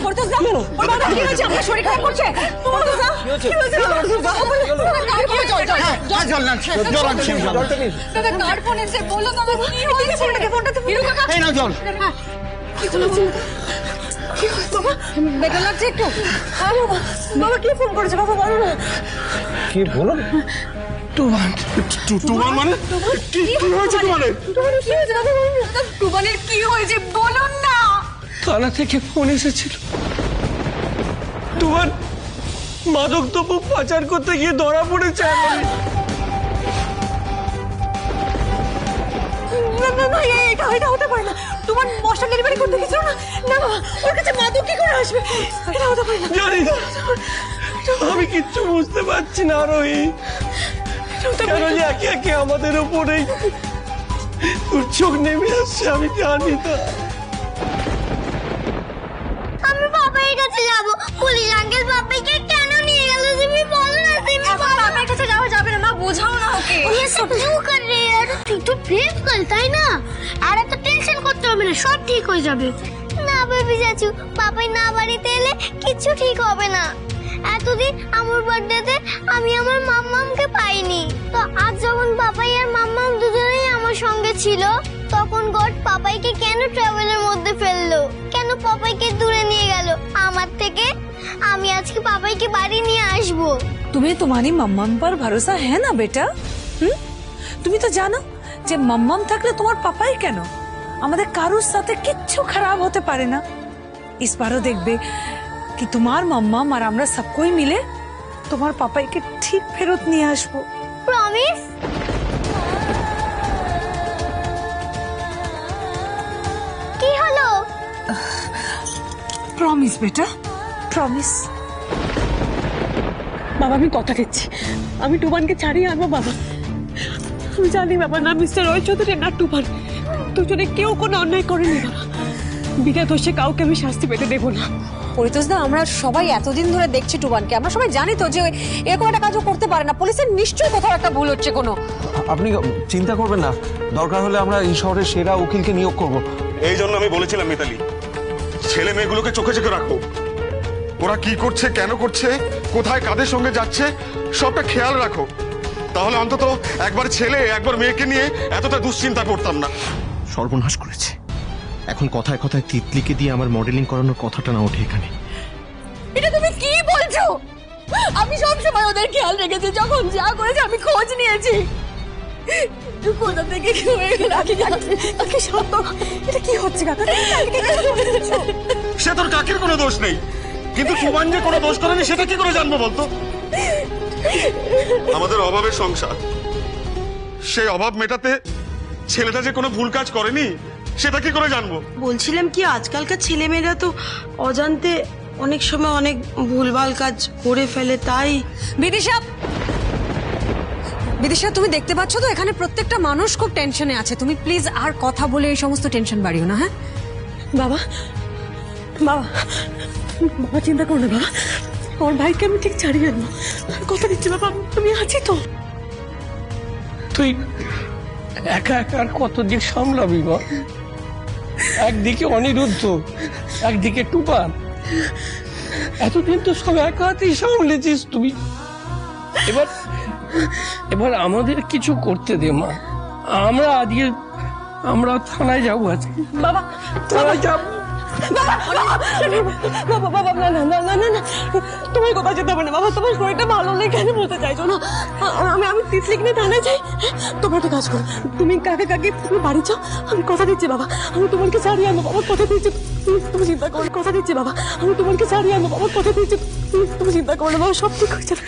পরিতোষদা, ওর বাবা কি হয়েছে? আপনার শরীর খারাপ করছে? পরিতোষদা, কি হয়েছে? জল না, জল আনছি, জল। দাদা কার ফোন এসে বলো দাদা কি হয়েছে? ফোনটা তো হিরো কাকা। এই নাও জল। কি হয়েছে? কি হয়েছে বাবা? ব্যথা লাগছে একটু? আরে বাবা, বাবা কি ফোন করেছে? বাবা বলো না। কি বলো? টুবান মানে কি হয়েছে তোমাদের? টুবানের কি হয়েছে বাবা? টুবানের কি হয়েছে বলুন না। থানা থেকে ফোন এসেছিল, তোমার মাদক দ্রব্য পাচার করতে গিয়ে ধরা পড়েছে। না না না, এটা হতে পারে না। তোমার মশা ডেলিভারি করতে গেছিল না? না বাবা, ওর কাছে মাদক কি করে আসবে? এটা হতে পারে না। জানি না, আমি কিচ্ছু বুঝতে পারছি না আরোহী। কেন যে একে একে আমাদের উপরে চোখ নেমে আসছে আমি জানি না। আমি বাবার কাছে যাব। পুলিশ আঙ্কেল বাবাকে কেন নিয়ে গেল তুমি বলো না। তুমি বাবার কাছে যাওয়া যাবে না, মা বোঝাও না ওকে। ये सब क्यों कर रहे हैं यार? তুই তো ফেস কর তাই না? আর এত টেনশন করতে হবে না, সব ঠিক হয়ে যাবে। না বেবি চাচু, পাপাই না বাড়িতে এলে কিছু ঠিক হবে না। এতদিন আমার বার্থডেতে আমি আমার মাম্মামকে পাইনি, তো আজ যখন পাপাই আর মাম্মাম দুজনেই আমার সঙ্গে ছিল, তখন গড পাপাইকে কেন ট্রাভেলের মধ্যে ফেললো? কেন পাপাইকে দূরে নিয়ে গেল আমার থেকে? আমি আজকে পাপাইকে বাড়ি নিয়ে আসবো। तुम्हें तुम्हारी मम्मम पर भरोसा है ना बेटा? তুমি তো জানো যে মম্মম থাকলে তোমার পাপাই কেন আমাদের কারোর সাথে কিচ্ছু খারাপ হতে পারে না। ইসবারও দেখবে কি তোমার মম্মম আর আমরা সবকই মিলে তোমার পাপাইকে ঠিক ফেরত নিয়ে আসবো। প্রমিস? কি হলো? প্রমিস বেটা, প্রমিস। বাবা আমি কথা দিচ্ছি, আমি টুবানকে ছাড়িয়ে আনবো বাবা। আমি জানি বাবা, না মিস্টার রয় চৌধুরী না টুবান, দুজনে কেউ কোনো অন্যায় করেনি বাবা। বিনা দোষে কাউকে আমি শাস্তি পেতে দেবো না। পরিতোষদা, আমরা সবাই এতদিন ধরে দেখছি টুবানকে, আমরা সবাই জানি তো যে এরকম একটা কাজও করতে পারে না। পুলিশের নিশ্চয়ই কোথাও একটা ভুল হচ্ছে কোনো। আপনি চিন্তা করবেন না, দরকার হলে আমরা এই শহরের সেরা উকিলকে নিয়োগ করব। এই জন্য আমি বলেছিলাম মিতালি, ছেলে মেয়েগুলোকে চোখে চোখে রাখো। ওরা কি করছে, কেন করছে, কোথায় কাদের সঙ্গে যাচ্ছে, সবটা খেয়াল রাখো। তাহলে অন্তত একবার ছেলে একবার মেয়েকে নিয়ে এতটা দুশ্চিন্তা করতাম না। সর্বনাশ করেছে। এখন কথায় কথায় তিতলিকে দিয়ে আমার মডেলিং করানোর কথাটা না ওঠে এখানে। এটা তুমি কি বলছো? আমি সব সময় ওদের খেয়াল রেখেছি, যখন যা করেছে আমি খোঁজ নিয়েছি। কোথা থেকে কি হয়ে গেল? আগে শান্ত। এটা কি হচ্ছে কাকা? সে তোর কাকের কোনো দোষ নেই, কিন্তু সুমান যে কোনো দোষ করেনি সেটা কি করে জানবো বলতো? আমাদের অভাবের সংসার, সেই অভাব মেটাতে ছেলেটা যে কোনো ভুল কাজ করেনি সেটা কি করে জানবো? বলছিলাম কি, আজকালকার ছেলেমেয়েরা তো অজান্তে অনেক সময় অনেক ভুলভাল কাজ করে ফেলে, তাই। বিদিশা, বিদিশা তুমি দেখতে পাচ্ছ তো এখানে প্রত্যেকটা মানুষ খুব টেনশনে আছে। তুমি প্লিজ আর কথা বলে এই সমস্ত টেনশন বাড়িও না। হ্যাঁ বাবা, বাবা, বাবা চিন্তা করো না বাবা, আমার ভাইকে আমি ঠিক ছাড়িয়ে আনবো। কথা দিচ্ছি বাবা, আমি আছি তো। তুই একা একা আর কতদিন সামলাবি মা? একদিকে অনিরুদ্ধ, একদিকে টুবান, এতদিন তো সব একা হাতেই সামলেছিস তুই। এবার এবার আমাদের কিছু করতে দে মা। আমরা থানায় যাবো আজকে। বাবা, থানায় যাবো। বাবা, বাবা, না না না না না না, তোমার কথা যেতে হবে না বাবা। তোমার শরীরটা ভালো নেই, কেন বলতে চাইছো না? আমি তিতলিকে নিয়ে থানায় যাই। তোমার একটা কাজ করো, তুমি কাকে কাকে তুমি বাড়ি যাও। আমি কথা দিচ্ছি বাবা, আমি তোমাকে ছাড়িয়ে আনবো বাবা, কথা দিচ্ছি। তুমি চিন্তা করো, কথা দিচ্ছি বাবা, আমি তোমাকে ছাড়িয়ে আনবো বাবা, কথা দিচ্ছি। তুমি চিন্তা করো না বাবা, সব ঠিক হয়ে যাবে।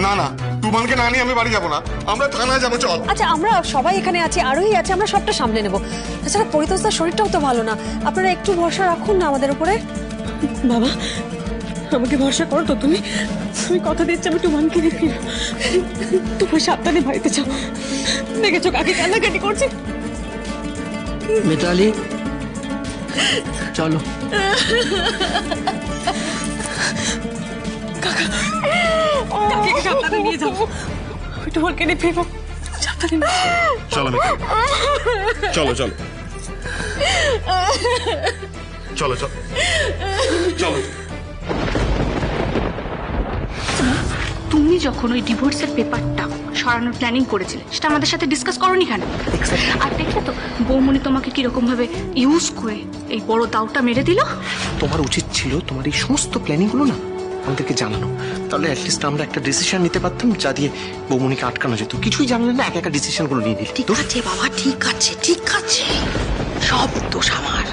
না না, তুমানকে না নিয়ে আমি বাড়ি যাবো না, আমরা থানায় যাবো, চল। আচ্ছা, আমরা সবাই এখানে আছি, আরোহী আছে, আমরা সবটা সামলে নেবো। তাছাড়া পরিতোষদার শরীরটাও তো ভালো না, আপনারা একটু ভরসা রাখুন না আমাদের উপরে। বাবা, আমাকে ভরসা করো তো তুমি। আমি কথা দিচ্ছি, আমি টুমানকে নিয়ে ফিরবো। তোমার সাবধানে বাড়িতে যাও। দেখেছো কাকে কান্নাকাটি করছে? মিতালি চলো। কাকে সাবধানে নিয়ে যাও, আমি টুমানকে নিয়ে ফিরবো। সাবধানে নিয়ে চলো চলো চলো। চলো চলো চলো। তুমি যখন ওই ডিভোর্সের পেপারটা সরানোর প্ল্যানিং করেছিলে সেটা আমাদের সাথে ডিসকাস করোনি কেন? আর দেখলে তো বৌমনি তোমাকে কিরকম ভাবে ইউজ করে এই বড় দাওটা মেরে দিল। তোমার উচিত ছিল তোমার এই সমস্ত প্ল্যানিং গুলো না আমাদেরকে জানানো, তাহলে অ্যাটলিস্ট আমরা একটা ডিসিশন নিতে পারতাম যা দিয়ে বৌমনিকে আটকানো যেত। কিছুই জানলে না, একা ডিসিশন গুলো নিয়ে নিলি। ঠিক আছে বাবা, ঠিক আছে, ঠিক আছে, সব দোষ আমার,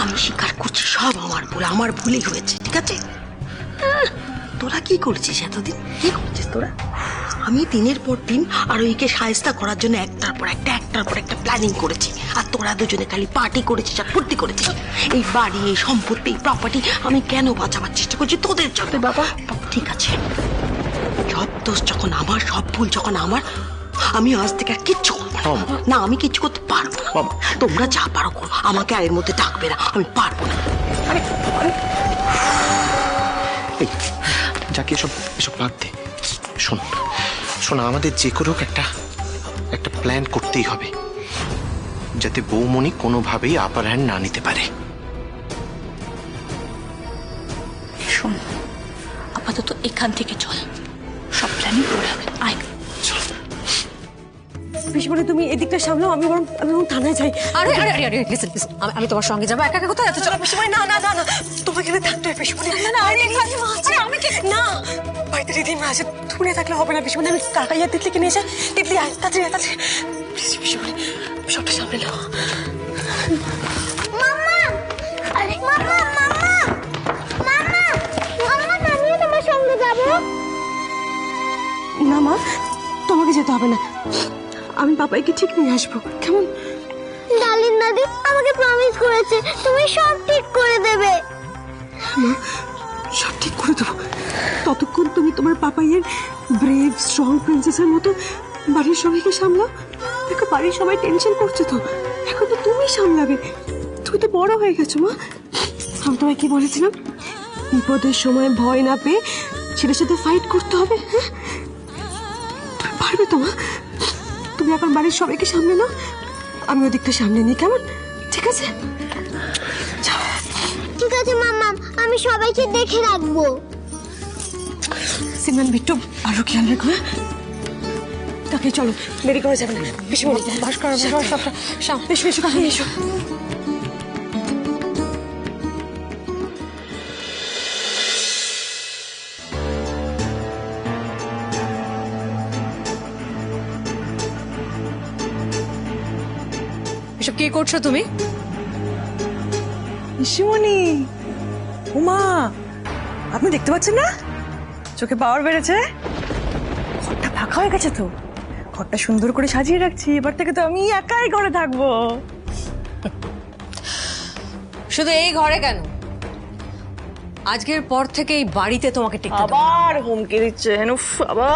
আমি স্বীকার করছি, সব আমার ভুল, আমার ভুলই হয়েছে, ঠিক আছে? তোরা কি করছিস এতদিন? কি করছিস তোরা? আমি দিনের পর দিন আরোহীকে সায়স্তা করার জন্য একটার পর একটা প্ল্যানিং করেছি, আর তোরা দুজনে খালি পার্টি করেছিস আর ফুর্তি করেছিস। এই বাড়ি, এই সম্পত্তি, এই প্রপার্টি আমি কেন বাঁচাবার চেষ্টা করছি? তোদের জন্য। বাবা ঠিক আছে, সব দোষ যখন আমার, সব ভুল যখন আমার, আমি আজ থেকে আর কিচ্ছু করবো না। না, আমি কিচ্ছু করতে পারবো না। তোমরা যা পারো করো, আমাকে আর এর মধ্যে ডাকবে না, আমি পারবো না। আরে এই যাকে এসব এসব বাদ দে। শোন শোন, আমাদের যে কোনো একটা প্ল্যান করতেই হবে যাতে বৌমনি কোনোভাবেই আপার হ্যান্ড না নিতে পারে। শোন, আপাতত এখান থেকে চল, সব প্ল্যানিং করে হবে। আয় পিসিমণি তুমি এদিকটা সামলাও, আমি বরং থানায় যাই। আরে আরে আরে আরে লিসেন লিসেন, আমি তোমার সঙ্গে যাবো। একা একা কোথায় যাচ্ছ? চলো পিসিমণি, না না না না, তোমাকে এখানে থাকতে হবে পিসিমণি। না না, আমি কি না, বাড়িতে দিদিমা আছে, তুমি না থাকলে হবে না পিসিমণি। আমি কাকাইয়া তিতলিকে নিয়ে যাই। তিতলি আয়, তাড়াতাড়ি তাড়াতাড়ি। পিসিমণি সবটা সামলে নাও। মাম্মা, আরে মাম্মা, মাম্মা, মাম্মা, মাম্মা, আমিও তোমার সঙ্গে যাব। না মা, তোমাকে যেতে হবে না, আমি বাবাইকে ঠিক নিয়ে আসবো, কেমন? ডালিম দাদি আমাকে প্রমিস করেছে তুমি সব ঠিক করে দেবে। মা, সব ঠিক করে দেবো, ততক্ষণ তুমি তোমার পাপাইয়ের ব্রেভ স্ট্রং প্রিন্সেসের মতো বাড়ির সবাইকে সামলাও। দেখো বাড়ির সবাই টেনশন করছে, তো এখন তো তুমি সামলাবে, তুমি তো বড় হয়ে গেছো মা। আমি তোমায় কি বলেছিলাম? বিপদের সময় ভয় না পেয়ে সেটার সাথে ফাইট করতে হবে। হ্যাঁ, তুমি পারবে তো মা? তুমি এখন বাড়ির সবাইকে সামলে নাও, আমি ওদিকটা সামনে নিই, কেমন? ঠিক আছে? ঠিক আছে মাম্মা, আমি সবাইকে দেখে রাখবো। সিমরান বিট্টু আরো খেয়াল রাখো। তাকে চলো, দেরি করে যাবে না। বেশি বলো, বাস করা সবটা এসো এসো কাকে এসো। এসব কি করছো তুমি? পিসিমণি, উমা, আপনি দেখতে পাচ্ছেন না চোখে পাওয়ার বেড়েছে? ঘরটা ফাঁকা হয়ে গেছে তো, ঘরটা সুন্দর করে সাজিয়ে রাখছি, এবার থেকে তো আমি একাই ঘরে থাকবো। শুধু এই ঘরে কেন, আজকের পর থেকে এই বাড়িতে তোমাকে টিকতে দেবো না। আবার হুমকি দিচ্ছেন? উফ বাবা,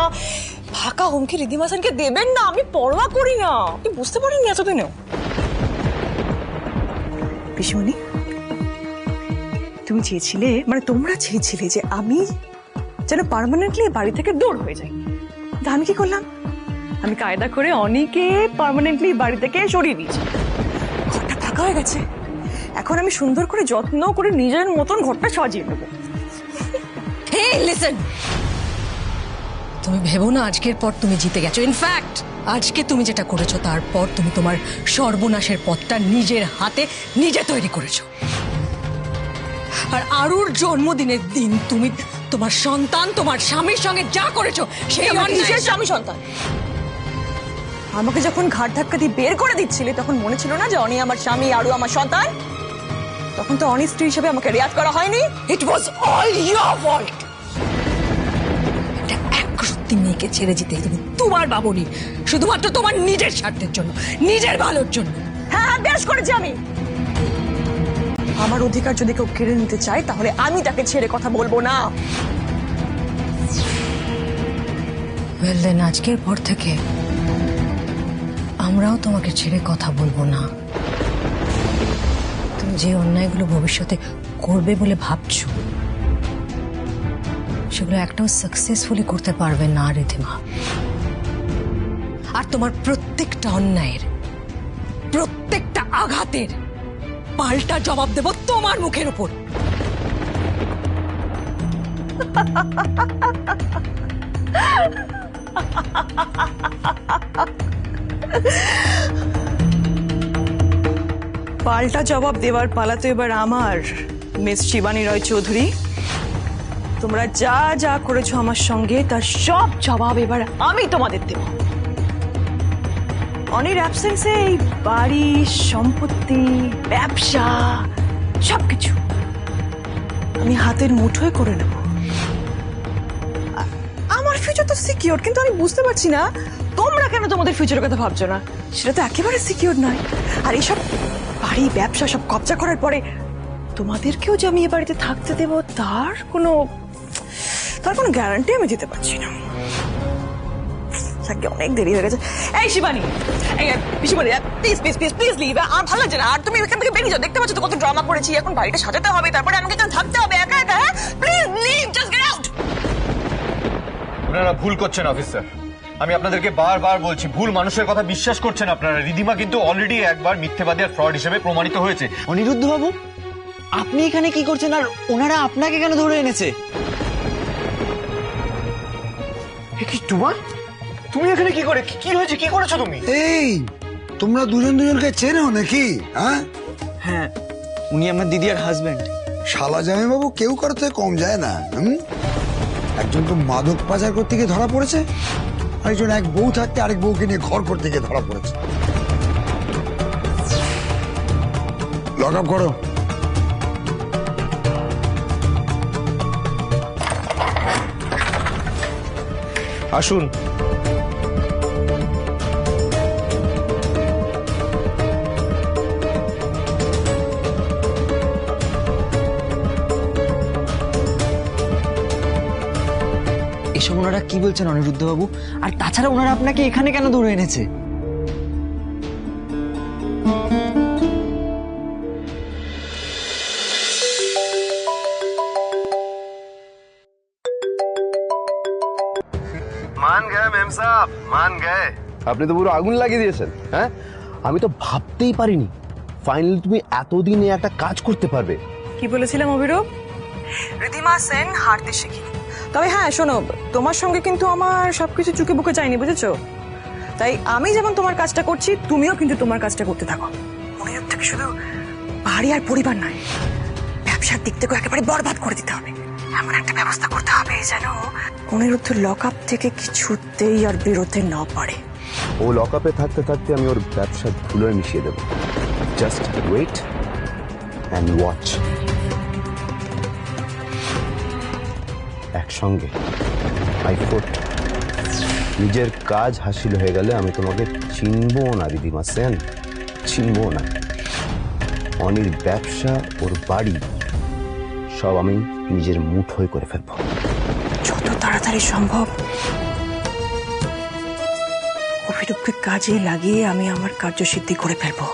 ফাঁকা হুমকি রিদিমা সেনকে দেবেন না, আমি পরোয়া করি না, আপনি বুঝতে পারেননি এতদিনেও। পিসিমণি, তুমি চেয়েছিলে, মানে তোমরা চেয়েছিলে যে আমি যেন পার্মানেন্টলি বাড়ি থেকে দূর হয়ে যাই, তা আমি কি করলাম? আমি কায়দা করে অনেকে পার্মানেন্টলি বাড়ি থেকে সরিয়ে দিয়েছি। ঘরটা ফাঁকা হয়ে গেছে, এখন আমি সুন্দর করে যত্ন করে নিজের মতন ঘরটা সাজিয়ে নেবো। হে লিসেন, তুমি ভেবো না আজকের পর তুমি জিতে গেছো। ইনফ্যাক্ট আজকে তুমি যেটা করেছো তারপর তুমি তোমার সর্বনাশের পথটা নিজের হাতে নিজে তৈরি করেছো। আর আরুর জন্মদিনের দিন তুমি তোমার সন্তান, তোমার স্বামীর সঙ্গে যা করেছো সেই কিসের স্বামী সন্তান? আমাকে যখন ঘাট ধাক্কা দিয়ে বের করে দিচ্ছিলে তখন মনে ছিল না যে অনি আমার স্বামী, আরু আমার সন্তান? তখন তো অনি স্ত্রী হিসেবে আমাকে রেয়াত করা হয়নি। ইট ওয়াজ অল ইয়োর ফল্ট। একটা একরত্তি মেয়েকে ছেড়ে যেতে তুমি তোমার বাবুনি, শুধুমাত্র তোমার নিজের স্বার্থের জন্য, নিজের ভালোর জন্য। হ্যাঁ, বেশ করেছি আমি। আমার অধিকার যদি কেউ কেড়ে নিতে চায় তাহলে আমি তাকে ছেড়ে কথা বলবো না। ওয়েল দেন, আজকের পর থেকে আমরাও তোমাকে ছেড়ে কথা বলবো না। তুমি যে অন্যায়গুলো ভবিষ্যতে করবে বলে ভাবছো সেগুলো একটাও সাকসেসফুলি করতে পারবে না রিধিমা। আর তোমার প্রত্যেকটা অন্যায়ের, প্রত্যেকটা আঘাতের পাল্টা জবাব দেব তোমার মুখের উপর। পাল্টা জবাব দেওয়ার পালা তো এবার আমার, মিস শিবানী রয় চৌধুরী। তোমরা যা যা করেছো আমার সঙ্গে তার সব জবাব এবার আমি তোমাদের দেব। অনির অ্যাবসেন্সে এই বাড়ি, সম্পত্তি, ব্যবসা সবকিছু আমি হাতের মুঠোয় করে নেব। আমার ফিউচার তো সিকিউর, কিন্তু আমি বুঝতে পারছি না তোমরা কেন তোমাদের ফিউচারের কথা ভাবছো না। সেটা তো একেবারে সিকিউর নয়। আর এইসব বাড়ি, ব্যবসা সব কবজা করার পরে তোমাদেরকেও যে আমি এ বাড়িতে থাকতে দেব তার কোনো গ্যারান্টি আমি দিতে পারছি না। অনেক দেরি হয়ে গেছে। এই Shivani, Shivani please please please please leave. আর ভালো লাগছে না। আর তুমি এখান থেকে বেরিয়ে যাও। দেখতে পাচ্ছ তো কত ড্রামা করেছি। এখন বাড়িটা সাজাতে হবে, তারপরে আমাকে এখানে থাকতে হবে একা একা। হ্যাঁ please leave, just get out. আপনারা ভুল করছেন অফিসার, আমি আপনাদেরকে বারবার বলছি ভুল মানুষের কথা বিশ্বাস করছেন আপনারা। রিদিমা কিন্তু অলরেডি একবার মিথ্যেবাদী আর ফ্রড হিসেবে প্রমাণিত হয়েছে। অনিরুদ্ধ বাবু, আপনি এখানে কি করছেন আর ওনারা আপনাকে কেন ধরে এনেছে? কি তোমার, তুমি এখানে কি করে, কি হয়েছে, কি করেছো তুমি? এই তোমরা দুজন দুজনকে চেনো নাকি? হ্যাঁ হ্যাঁ, উনি আমার দিদি আর হাজবেন্ড। শালা জামাই বাবু কেউ কারো থেকে কম যায় না। একজন তো মাদক পাচার করতে গিয়ে ধরা পড়েছে, আরেকজন এক বউ থাকতে আরেক বউকে নিয়ে ঘর করতে গিয়ে ধরা পড়েছে। লক আপ করো। আসুন। এসব ওনারা কি বলছেন অনিরুদ্ধ বাবু? আর তাছাড়া ওনারা আপনাকে এখানে কেন ধরে এনেছে? মান গয়ে মেম সাহেব, মান গয়ে। আপনি তো পুরো আগুন লাগিয়ে দিয়েছেন। হ্যাঁ, আমি তো ভাবতেই পারিনি ফাইনালি তুমি এতদিনে একটা কাজ করতে পারবে। কি বলেছিলাম অভিরূপ? রিধিমা সেন হারতে শিখিনি। তবে হ্যাঁ শোনো, তোমার সঙ্গে কিন্তু আমার সবকিছু চুকে বুকে যায়নি, বুঝেছো? তাই আমি যেমন তোমার কাজটা করছি, তুমিও কিন্তু তোমার কাজটা করতে থাকো। অনিরুদ্ধ থেকে শুধু বাড়ি আর পরিবার নয়, ব্যবসার দিক থেকেও একেবারে বরবাদ করে দিতে হবে। এমন একটা ব্যবস্থা করতে হবে যেন অনিরুদ্ধ লক আপ থেকে কিছুতেই আর বেরোতে না পারে। ও লক আপে থাকতে থাকতে আমি ওর ব্যবসা ধুলোয় মিশিয়ে দেবো। Just wait and watch. একসঙ্গে নিজের কাজ হাসিল হয়ে গেলে আমি তোমাকে চিনবো না রিদিমা সেন, চিনবো না। অনির ব্যবসা, ওর বাড়ি সব আমি নিজের মুঠোয় করে ফেলবো। যত তাড়াতাড়ি সম্ভব অভিরূপকে কাজে লাগিয়ে আমি আমার কার্যসিদ্ধি করে ফেলবো।